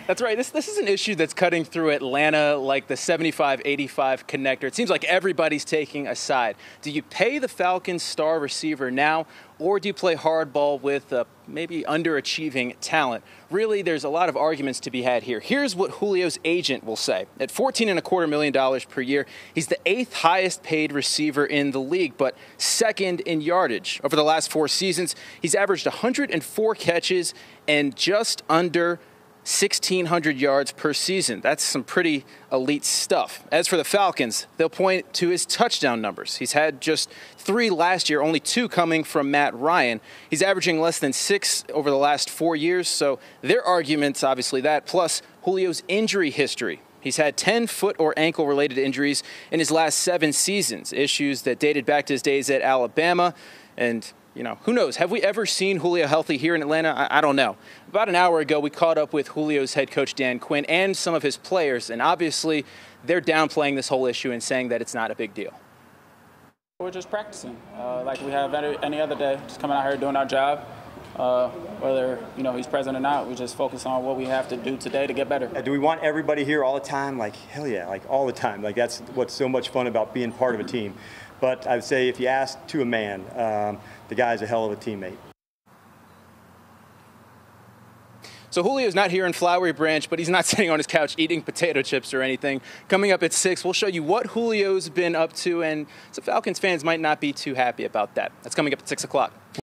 That's right. This is an issue that's cutting through Atlanta like the 75-85 connector. It seems like everybody's taking a side. Do you pay the Falcons star receiver now, or do you play hardball with maybe underachieving talent? Really, there's a lot of arguments to be had here. Here's what Julio's agent will say. At $14.25 million per year, he's the 8th highest paid receiver in the league, but second in yardage. Over the last 4 seasons, he's averaged 104 catches and just under 1,600 yards per season. That's some pretty elite stuff. As for the Falcons, they'll point to his touchdown numbers. He's had just 3 last year, only 2 coming from Matt Ryan. He's averaging less than 6 over the last 4 years, so their argument's obviously that, plus Julio's injury history. He's had 10 foot or ankle-related injuries in his last 7 seasons, issues that dated back to his days at Alabama. And, who knows? Have we ever seen Julio healthy here in Atlanta? I don't know. About an hour ago, we caught up with Julio's head coach, Dan Quinn, and some of his players, and obviously they're downplaying this whole issue and saying that it's not a big deal. We're just practicing like we have any other day, just coming out here doing our job. Whether he's present or not, we just focus on what we have to do today to get better. Do we want everybody here all the time? Like, hell yeah, like all the time. Like, that's what's so much fun about being part of a team. But I would say if you ask to a man, the guy's a hell of a teammate. So Julio's not here in Flowery Branch, but he's not sitting on his couch eating potato chips or anything. Coming up at 6, we'll show you what Julio's been up to, and some Falcons fans might not be too happy about that. That's coming up at 6 o'clock.